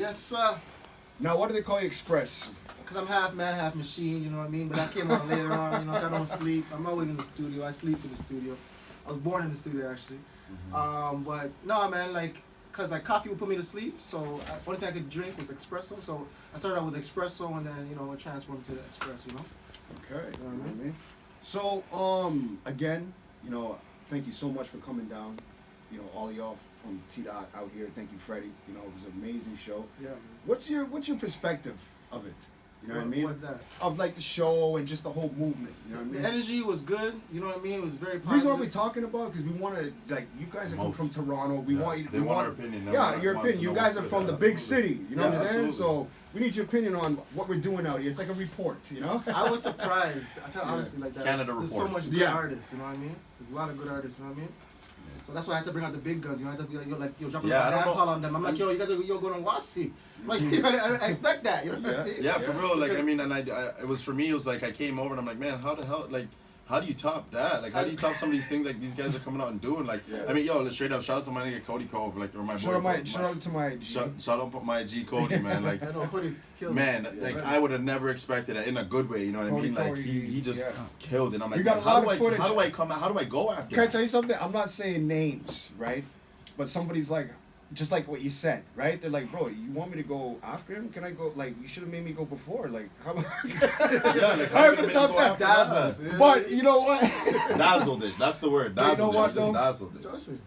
Yes, sir. Now, why do they call you Xpress? Because I'm half man, half machine, you know what I mean? But that came out later on, you know, I don't sleep. I'm always in the studio. I sleep in the studio. I was born in the studio, actually. But no, man, like, because like coffee would put me to sleep, so only thing I could drink was espresso. So I started out with espresso and then, you know, it transformed to the express, you know? Okay. You know what I mean? So, again, you know, thank you so much for coming down. You know, all of y'all from T-Dot out here. Thank you, Freddie. You know, it was an amazing show. Yeah. What's your perspective of it? You know what I mean? What's that? Of like the show and just the whole movement. You know what I mean? The energy was good, you know what I mean? It was very The positive. reason why we're talking about because we want to, like, you guys are come from Toronto. We want you. They want our opinion. Yeah, your opinion. You guys are from the big city. You know what I'm saying? Absolutely. So we need your opinion on what we're doing out here. It's like a report, you know? I was surprised. I tell you honestly like that. Canada There's report. so much good artists, you know what I mean? There's a lot of good artists, you know what I mean? So that's why I had to bring out the big guns, you know. I had to be like, yo, dropping a dance hall on them. I'm like, yo, you guys are going on Wasi. Like, I expect that, you know. Yeah, for real. Like, I mean, and I, it was for me. It was like I came over and I'm like, man, how the hell, like, how do you top that? Like, how do you top some of these things like these guys are coming out and doing? Like, I mean, yo, let's straight up, shout out to my nigga Cody Cove, like, or my boy. Shout out to my G. Shout out to my G Cody, man. Like, I know, Cody killed man, me. like I would have never expected it in a good way. You know what I mean? Like, Cody, he just killed it. I'm like, We got man, a lot how of do footage. how do I go after? Can I that? tell you something? I'm not saying names, right? But somebody's like, just like what you said, right? They're like, bro, you want me to go after him? Can I go? Like, you should have made me go before. Like, how about? Yeah, like, I'm how gonna you top go that. after that? But you know what? Dazzled it. That's the word. You know Dazzled what, it. though? Just dazzled it. Trust me.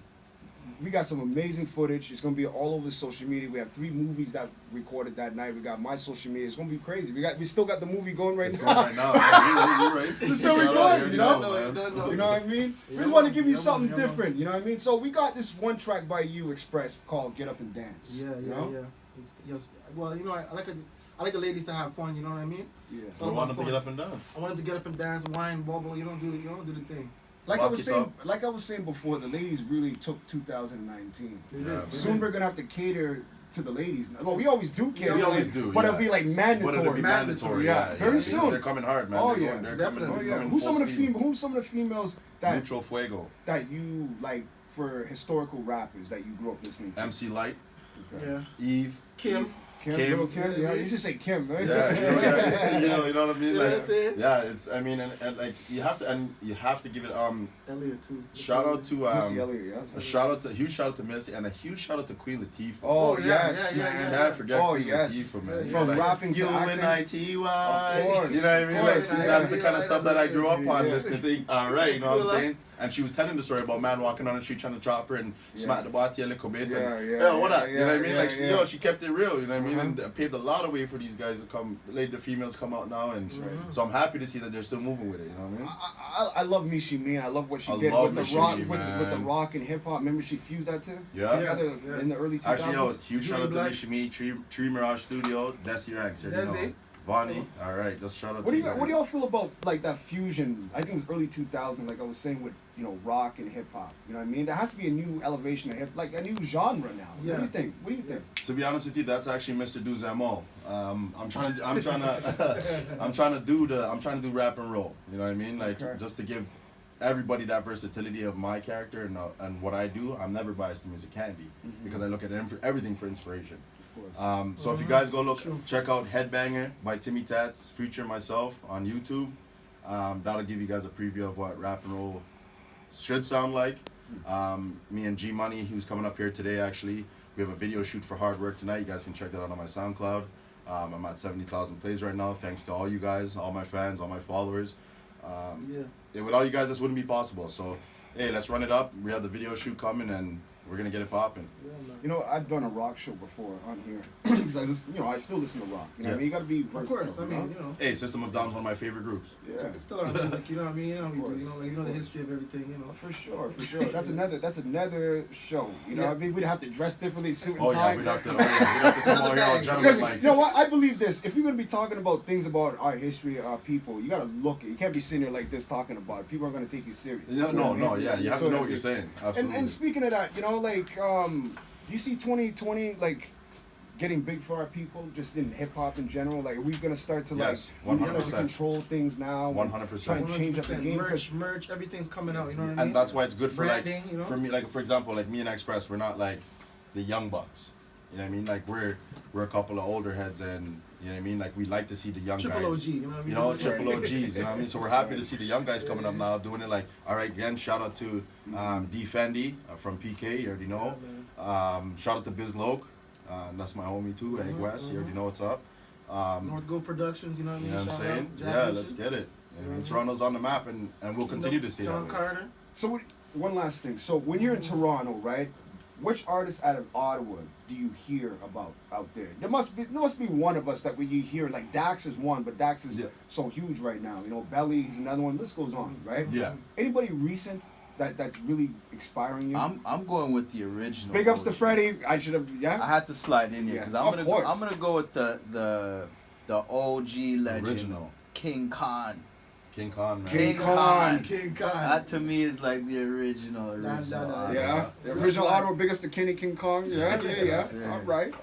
We got some amazing footage. It's gonna be all over social media. We have 3 movies that recorded that night. We got my social media. It's gonna be crazy. We still got the movie going right It's now. going right now. Yeah, you're right. It's still Shout out, recording, you know? man. You know what I mean? We just want to give you something different. You know what I mean? So we got this one track by you, Xpress, called "Get Up and Dance." Yeah, you know? yeah. Yes. Well, you know, I like the ladies to have fun. You know what I mean? Yeah. It's I all want about them to fun. get up and dance. I want them to get up and dance, wine, bubble. You don't do the thing. Like I Lock was it saying, up. before, the ladies really took 2019. Yeah. Soon we're gonna have to cater to the ladies. Well, we always do cater. We to always them, do, but yeah. it'll be like But mandatory. it'll be mandatory. Yeah, very soon. They're coming hard, man. Oh, They're yeah, going, they're definitely. Coming, Oh yeah. coming Who's full steam. some of the females that Neutral Fuego. you like for historical rappers that you grew up listening to? MC Light. Okay. Yeah. Eve. Kim. Kim, Kim. little Kim. Yeah, you just say Kim, right? Yeah, you know what I mean. You know Like, what I'm saying? yeah, it's. I mean, and like you have to give it. Elliot too. Shout out to Missy Elliott, yeah. a huge shout out to Missy and a huge shout out to Queen Latifah. Oh, yeah, yes, yeah, man. Can't forget Oh, Queen yes. Latifah, man. Yeah, From Like, rapping to U-N-I-T-Y. Of course. You know what I mean? Of Like, course, that's the yeah. kind of stuff that I grew up on Yeah. listening to. All right, you know what I'm saying? And she was telling the story about man walking on the street trying to chop her and smack the body a little bit. Yeah, and, yeah, what up? yeah, You know what I mean? yeah, Like, yeah. yo, she kept it real. You know what I mean? And paved a lot of way for these guys to come. The females come out now, and so I'm happy to see that they're still moving with it. You know what I mean? I love Mishi Me. I love what she I did love with the Mishi rock, Me, with the man. rock and hip hop. Remember, she fused that Yeah. together Yeah. in the early 2000s. Actually, yo, huge shout out to Black. Mishimi, Tree Mirage Studio, Desi Ranks. You Desi. know. Vonnie, all right, just shout out What to do you guys. what do y'all feel about like that fusion? I think it was early 2000, like I was saying with rock and hip hop. You know what I mean? There has to be a new elevation of hip, like a new genre now. Yeah. What do you think? What do you think? To be honest with you, that's actually Mr. Duzamo. I'm trying to do rap and roll. You know what I mean? Like Okay. just to give everybody that versatility of my character and what I do. I'm never biased to music, can be, because I look at everything for inspiration. Of course. So if you guys go check out Headbanger by Timmy Tats, feature myself on YouTube. That'll give you guys a preview of what rap and roll should sound like. Me and G Money, who's coming up here today actually. We have a video shoot for Hard Work tonight. You guys can check that out on my SoundCloud. I'm at 70,000 plays right now, thanks to all you guys, all my fans, all my followers. Without you guys, this wouldn't be possible. So, hey, let's run it up. We have the video shoot coming, and we're gonna get it popping. You know, I've done a rock show before on here. 'Cause I still listen to rock. You know what I mean? You gotta be versatile. Of course, I mean, Hey, System of Down's one of my favorite groups. Yeah. it's still our music, you know what I mean? You know, we do, you know the history of everything, you know. For sure. That's another show. You know, I mean, we'd have to dress differently, suit and Oh tie. yeah, we'd have to come out here all gentlemen Because like. you know what? I believe this. If you're gonna be talking about things about our history, our people, you gotta look it. You can't be sitting there like this talking about it. People are gonna take you serious. No, You know what I mean? yeah, you have So to know that what you're they- saying. Absolutely. And speaking of that, you know, like, do you see 2020 like getting big for our people, just in hip hop in general? Like, are we gonna start to Yes, like we start to 100%. control things now? 100%. Try and change up the game. 'Cause- merch, everything's coming out, you know what I mean? And that's why it's good for branding, like you know? for me, like for example, like me and Xpress, we're not like the young bucks. You know what I mean? Like we're a couple of older heads, and you know what I mean. Like we like to see the young Triple guys. OG, you know what I mean? You know, triple OGs. You know what I mean? So we're happy to see the young guys coming up now, doing it. Like, all right, again, shout out to D Fendi from PK. You already know. Shout out to Biz Loke. That's my homie too, Egg West. You already know what's up. North Go Productions, you know what I mean? You know what I'm Shout saying? out, Jack Yeah, Wishes. let's get it. And Toronto's on the map, and we'll continue to stay John that way. Carter. So one last thing. So when you're in Toronto, right? Which artists out of Ottawa do you hear about out there? There must be one of us that when you hear, like Dax is one, but Dax is so huge right now. You know, Belly is another one. This goes on, right? Yeah. Anybody recent that's really inspiring you? I'm going with the original. Big ups to Freddie. I should have. Yeah. I had to slide in here because Of course. I'm gonna go with the OG legend, Original. King Khan. King Khan, man. King Khan. King Khan. That to me is like the original. Nah. Yeah, the original Ottawa, big ups to Kenny King Kong. Yeah. Yes, sir. All right.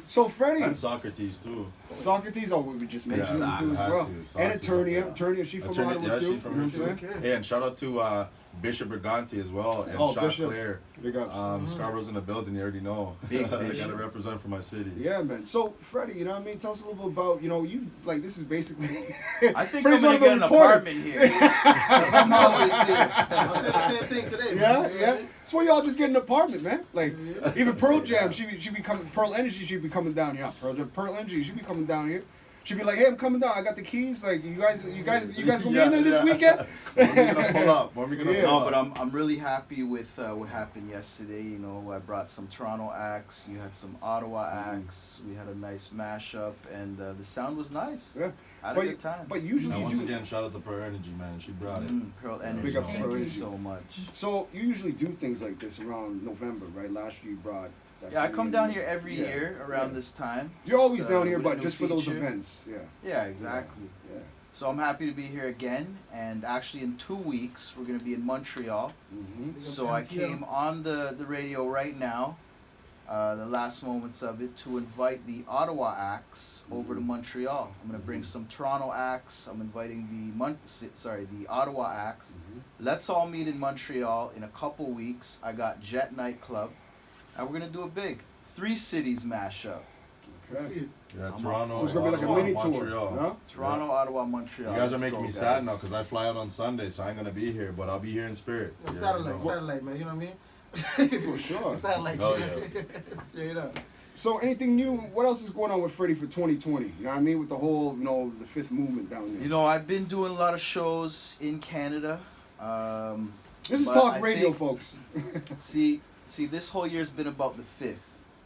So Freddie, And Socrates too. Socrates, we just mentioned Yeah, him too as had well. to. And Socrates, Eternia, she from Ottawa yeah, too. she's from You know here what I'm too. saying? Hey, and shout out to Bishop Briganti as well, and Oh, Shot Bishop. Claire. Big ups. Scarborough's in the building, you already know. Big I Bishop. gotta represent for my city. Yeah, man. So Freddie, you know what I mean? Tell us a little bit about, you like this is basically. I think Freddie's I'm one gonna of the get an reporters. apartment here. 'Cause I'm always here. I said the same thing today. Yeah, man. yeah. That's why y'all just get an apartment, man. Like even Pearl Jam, she be coming. Pearl Energy, she be coming down here. Pearl Energy, she be coming down here. She be like, hey, I'm coming down. I got the keys. Like you guys gonna be in there this weekend? When we gonna pull up? When we gonna Yeah. pull No, up? but I'm really happy with what happened yesterday. You know, I brought some Toronto acts. You had some Ottawa acts. We had a nice mashup, and the sound was nice. Yeah. I had a good time. But usually And you once do. again, shout out to Pearl Energy, man. She brought it. Pearl Energy. Big ups Thank Pearl you Energy. so much. So you usually do things like this around November, right? Last year you brought. Yeah, I come down here every Yeah. year around this time. You're always Just, down here, with a but new just for those feature. events. Yeah. Yeah, exactly. Yeah. So I'm happy to be here again, and actually in 2 weeks we're gonna be in Montreal. Mm-hmm. So I came on the radio right now, the last moments of it, to invite the Ottawa acts over to Montreal. I'm gonna bring some Toronto acts. I'm inviting the Ottawa acts. Let's all meet in Montreal in a couple weeks. I got Jet Nightclub, and we're gonna do a big 3 cities mashup. Okay. Yeah, I'm Toronto. So it's gonna be like a Ottawa, mini tour. Montreal. Huh? Toronto, Ottawa, Montreal. You guys are Let's making go, me guys. sad now because I fly out on Sunday, so I ain't gonna be here, but I'll be here in spirit. Yeah, You satellite, already know. satellite, man. You know what I mean? For sure. Satellite. Oh, Straight up. So anything new? What else is going on with Freddie for 2020? You know what I mean? With the whole, the fifth movement down there. You know, I've been doing a lot of shows in Canada. This is but talk I radio, think- folks. See, this whole year's been about the 5th,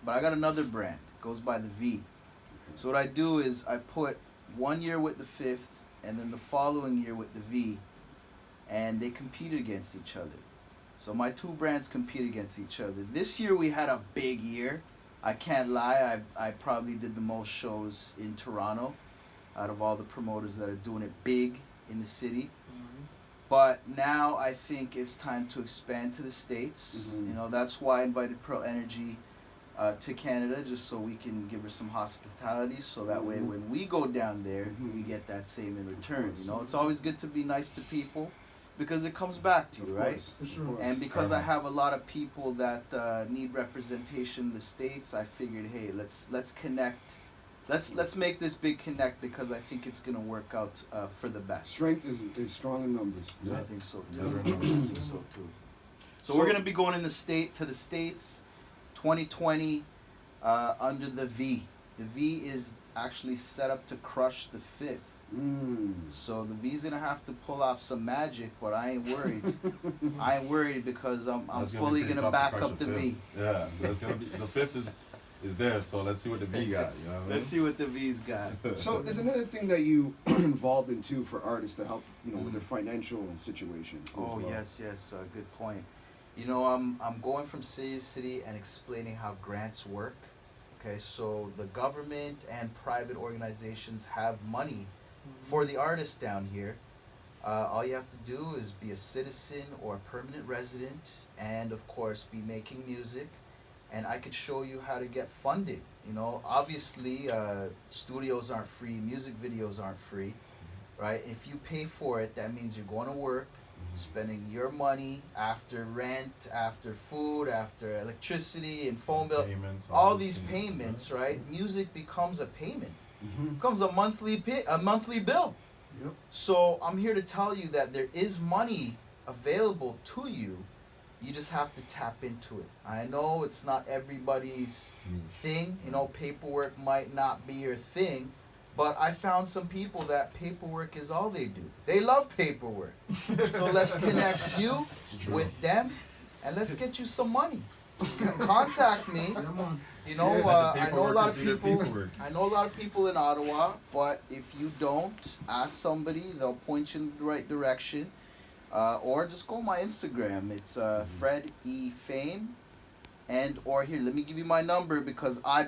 but I got another brand. It goes by the V. So what I do is I put 1 year with the 5th, and then the following year with the V, and they compete against each other. So my 2 brands compete against each other. This year we had a big year. I can't lie, I probably did the most shows in Toronto out of all the promoters that are doing it big in the city. But now I think it's time to expand to the States. Mhm. You know, that's why I invited Pearl Energy to Canada, just so we can give her some hospitality, so that way Mhm. when we go down there, Mhm. we get that same in return. course. You know, it's always good to be nice to people because it comes back to you, right? For sure. And because I have a lot of people that need representation in the States, I figured, hey, let's connect. Let's make this big connect because I think it's gonna work out for the best. Strength is strong in numbers. I think so too. Never I know. think so too. So we're gonna be going to the States, 2020, under the V. The V is actually set up to crush the 5th. So the V's gonna have to pull off some magic, but I ain't worried. I ain't worried because I'm That's gonna be fully pretty gonna tough to back crush up the fifth. V. Yeah, that's gonna be the 5th is there, so let's see what the V got. You know what I mean? Let's see what the V's got. So there's another thing that you involved in too for artists to help, with their financial situation. Too, as Oh well. yes, good point. You know, I'm going from city to city and explaining how grants work. Okay, so the government and private organizations have money for the artists down here. All you have to do is be a citizen or a permanent resident, and of course be making music. And I could show you how to get funded. You know, obviously, studios aren't free, music videos aren't free, right? If you pay for it, that means you're going to work, spending your money after rent, after food, after electricity and phone bill, Payments, all these these things, payments, right? Music becomes a payment, Mm-hmm. becomes a monthly bill. Yep. So I'm here to tell you that there is money available to you. You just have to tap into it. I know it's not everybody's thing. You know, paperwork might not be your thing, but I found some people that paperwork is all they do. They love paperwork. So let's connect you with them, and let's get you some money. Just contact me. Yeah, man. You know, Yeah, I know a lot of paperwork is either people. paperwork. I know a lot of people in Ottawa, but if you don't, ask somebody. They'll point you in the right direction, or just go on my Instagram. It's Fred E Fame, and or here. Let me give you my number because I'd.